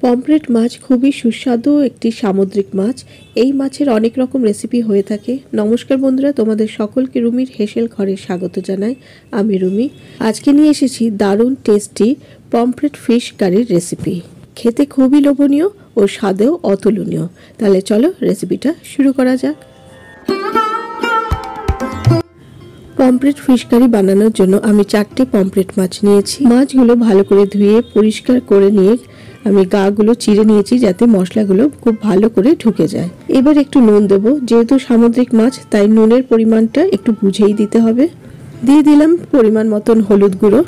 Pomfret মাছ খুবই সুস্বাদু একটি সামুদ্রিক মাছ। এই মাছের অনেক রকম রেসিপি হয়ে থাকে। নমস্কার বন্ধুরা, তোমাদের সকলকে রুমির হেসেল ঘরে স্বাগত জানাই। আমি রুমি। আজকে নিয়ে এসেছি দারুণ টেস্টি পমফ্রেট ফিশ কারির রেসিপি। খেতে খুবই লোভনীয় ও স্বাদেও অতুলনীয়। তাহলে চলো রেসিপিটা শুরু করা যাক। পমফ্রেট ফিশ কারি বানানোর জন্য আমি 4টে পমফ্রেট মাছ নিয়েছি। মাছগুলো ভালো করে ধুয়ে পরিষ্কার করে নিয়ে আমি গাগুলো চিড়ে নিয়েছি যাতে মশলাগুলো খুব ভালো করে ঢুকে যায়। এবার একটু নুন দেবো, যেহেতু সামুদ্রিক মাছ তাই নুনের পরিমাণটা একটু বুঝেই দিতে হবে। দিয়ে দিলাম পরিমাণ মতন হলুদ গুঁড়ো,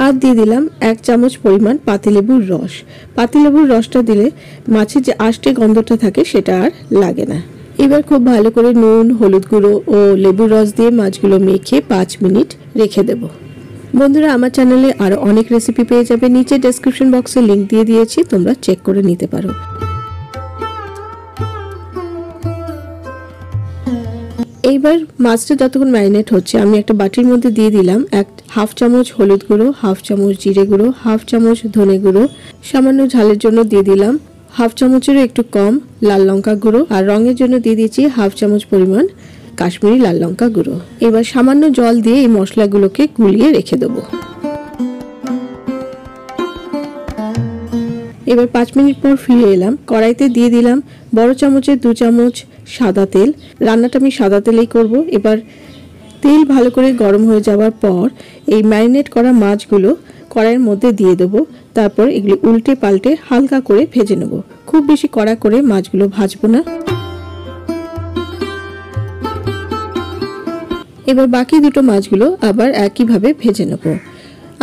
আর দিয়ে দিলাম 1 চামচ পরিমাণ পাতিলেবুর রস। পাতিলেবুর রসটা দিলে মাছের যে আষ্টে গন্ধটা থাকে সেটা আর লাগে না। এবার খুব ভালো করে নুন, হলুদ গুঁড়ো ও লেবুর রস দিয়ে মাছগুলো মেখে 5 মিনিট রেখে দেব। বন্ধুরা, আমার চ্যানেলে আরো অনেক রেসিপি পেয়ে যাবে, নিচে ডেসক্রিপশন বক্সে লিংক দিয়ে দিয়েছি, তোমরা চেক করে নিতে পারো। এইবার মাছটা যতক্ষণ ম্যারিনেট হচ্ছে আমি একটা বাটির মধ্যে দিয়ে দিলাম 1/2 চামচ হলুদ গুঁড়ো, 1/2 চামচ জিরে গুঁড়ো, 1/2 চামচ ধনে গুঁড়ো, সামান্য ঝালের জন্য দিয়ে দিলাম 1/2 চামচেরও একটু কম লাল লঙ্কা গুঁড়ো, আর রঙের জন্য দিয়ে দিয়েছি 1/2 চামচ পরিমাণ কাশ্মীরি লাল লঙ্কা গুঁড়ো। এবার সামান্য জল দিয়ে এই মশলাগুলোকে গুলিয়ে রেখে দেবো। এবার 5 মিনিট পর ফিরে এলাম। কড়াইতে দিয়ে দিলাম বড় চামচের 2 চামচ সাদা তেল। রান্নাটা আমি সাদা তেলেই করব। এবার তেল ভালো করে গরম হয়ে যাওয়ার পর এই ম্যারিনেট করা মাছগুলো কড়াইয়ের মধ্যে দিয়ে দেবো। তারপর এগুলো উল্টে পাল্টে হালকা করে ভেজে নেব। খুব বেশি কড়া করে মাছগুলো ভাজবো না। এবার বাকি দুটো মাছগুলো আবার একইভাবে ভেজে নেব।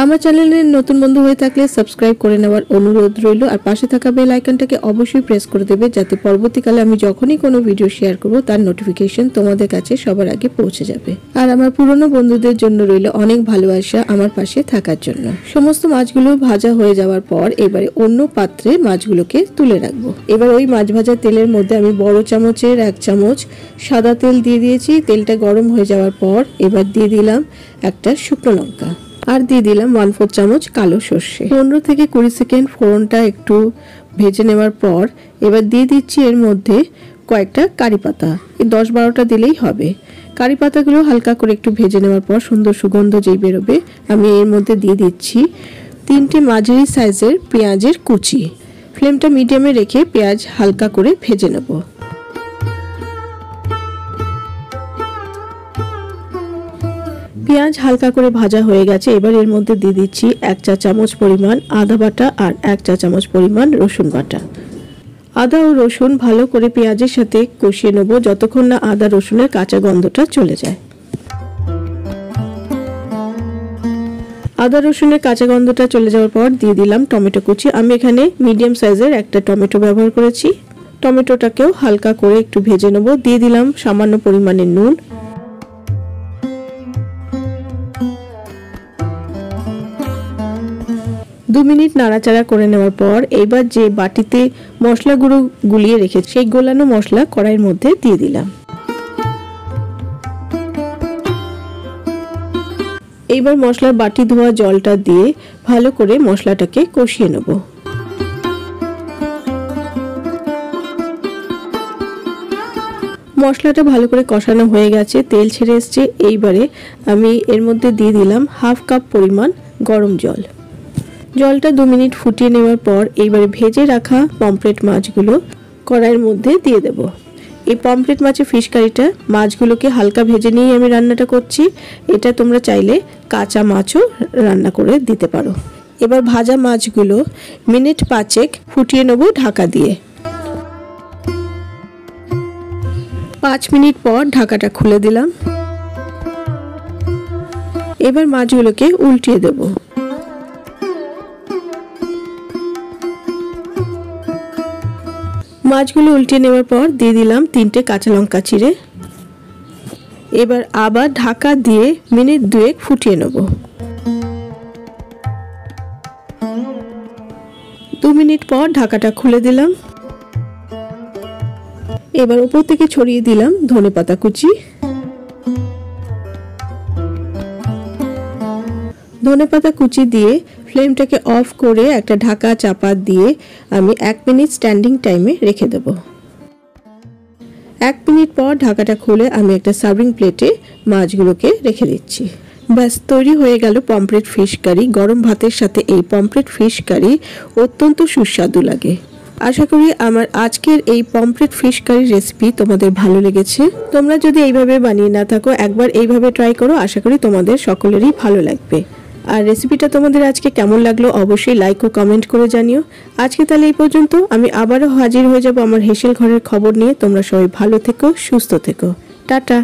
আমার চ্যানেলের নতুন বন্ধু হয়ে থাকলে সাবস্ক্রাইব করে নেওয়ার অনুরোধ রইল, আর পাশে থাকা বেল আইকনটাকে অবশ্যই প্রেস করে দেবে যাতে পরবর্তীকালে আমি যখনই কোনো ভিডিও শেয়ার করব তার নোটিফিকেশন তোমাদের কাছে সবার আগে পৌঁছে যাবে। আর আমার পুরনো বন্ধুদের জন্য রইল অনেক ভালোবাসা আমার পাশে থাকার জন্য। সমস্ত মাছগুলো ভাজা হয়ে যাওয়ার পর এবারে অন্য পাত্রে মাছগুলোকে তুলে রাখবো। এবার ওই মাছ ভাজা তেলের মধ্যে আমি বড় চামচের 1 চামচ সাদা তেল দিয়ে দিয়েছি। তেলটা গরম হয়ে যাওয়ার পর এবার দিয়ে দিলাম একটা শুকনো লঙ্কা, আর দিয়ে দিলাম 1/4 চামচ কালো সর্ষে। 15 থেকে 20 সেকেন্ড ফোড়নটা একটু ভেজে নেওয়ার পর এবার দিয়ে দিচ্ছি এর মধ্যে কয়েকটা কারি পাতা। এই 10-12টা দিলেই হবে। কারি পাতাগুলো হালকা করে একটু ভেজে নেওয়ার পর সুন্দর সুগন্ধ যেই বেরোবে আমি এর মধ্যে দিয়ে দিচ্ছি 3টে মাঝারি সাইজের পেঁয়াজের কুচি। ফ্লেমটা মিডিয়ামে রেখে পেঁয়াজ হালকা করে ভেজে নেব। পেঁয়াজ হালকা করে ভাজা হয়ে গেছে। এবার এর মধ্যে দিয়ে দিচ্ছি 1 চা চামচ পরিমাণ আদা বাটা আর 1 চা চামচ পরিমাণ রসুন বাটা। আদা ও রসুন ভালো করে পেঁয়াজের সাথে কষিয়ে নেব যতক্ষণ না আদা রসুনের কাঁচা গন্ধটা চলে যায়। আদা রসুনের কাঁচা গন্ধটা চলে যাওয়ার পর দিয়ে দিলাম টমেটো কুচি। আমি এখানে মিডিয়াম সাইজের একটা টমেটো ব্যবহার করেছি। টমেটোটাকেও হালকা করে একটু ভেজে নেব। দিয়ে দিলাম সামান্য পরিমাণে নুন। 2 মিনিট নাড়াচাড়া করে নেওয়ার পর এবার যে বাটিতে মশলাগুলো গুলিয়ে রেখেছি সেই গোলানো মশলা কড়াইয়ের মধ্যে দিয়ে দিলাম। এইবার মশলার বাটি ধোয়া জলটা দিয়ে ভালো করে মশলাটাকে কষিয়ে নেব। মশলাটা ভালো করে কষানো হয়ে গেছে, তেল ছেড়ে এসছে। এইবারে আমি এর মধ্যে দিয়ে দিলাম 1/2 কাপ পরিমাণ গরম জল। জলটা 2 মিনিট ফুটিয়ে নেওয়ার পর এইবারে ভেজে রাখা পমফ্রেট মাছগুলো কড়াইয়ের মধ্যে দিয়ে দেব। এই পমফ্রেট মাছের ফিশ কারিটা মাছগুলোকে হালকা ভেজে নিয়েই আমি রান্নাটা করছি। এটা তোমরা চাইলে কাঁচা মাছও রান্না করে দিতে পারো। এবার ভাজা মাছগুলো মিনিট 5 ফুটিয়ে নেব ঢাকা দিয়ে। 5 মিনিট পর ঢাকাটা খুলে দিলাম। এবার মাছগুলোকে উল্টিয়ে দেব। মাছগুলো উল্টিয়ে নেওয়ার পর দিয়ে দিলাম 3টে কাঁচা লঙ্কা চিড়ে। এবার আবার ঢাকা দিয়ে মিনিট 2 ফুটিয়ে নেব। 2 মিনিট পর ঢাকাটা খুলে দিলাম। এবার উপর থেকে ছড়িয়ে দিলাম ধনেপাতা কুচি। ধনেপাতা কুচি দিয়ে ফ্লেমটাকে অফ করে একটা ঢাকা চাপা দিয়ে আমি 1 মিনিট স্ট্যান্ডিং টাইমে রেখে দেব। 1 মিনিট পর ঢাকাটা খুলে আমি একটা সার্ভিং প্লেটে মাছগুলোকে রেখে দিচ্ছি। ব্যাস তৈরি হয়ে গেল পমফ্রেট ফিশ কারি। গরম ভাতের সাথে এই পমফ্রেট ফিশ কারি অত্যন্ত সুস্বাদু লাগে। আশা করি আমার আজকের এই পমফ্রেট ফিশ কারি রেসিপি তোমাদের ভালো লেগেছে। তোমরা যদি এইভাবে বানিয়ে না থাকো একবার এইভাবে ট্রাই করো, আশা করি তোমাদের সকলেরই ভালো লাগবে। আর রেসিপিটা তোমাদের আজকে কেমন লাগলো অবশ্যই লাইক ও কমেন্ট করে জানিও। আজকে তাহলে এই পর্যন্ত। আমি আবারও হাজির হয়ে যাব আমার হেসেল ঘরের খবর নিয়ে। তোমরা সবাই ভালো থেকো, সুস্থ থেকো। টাটা।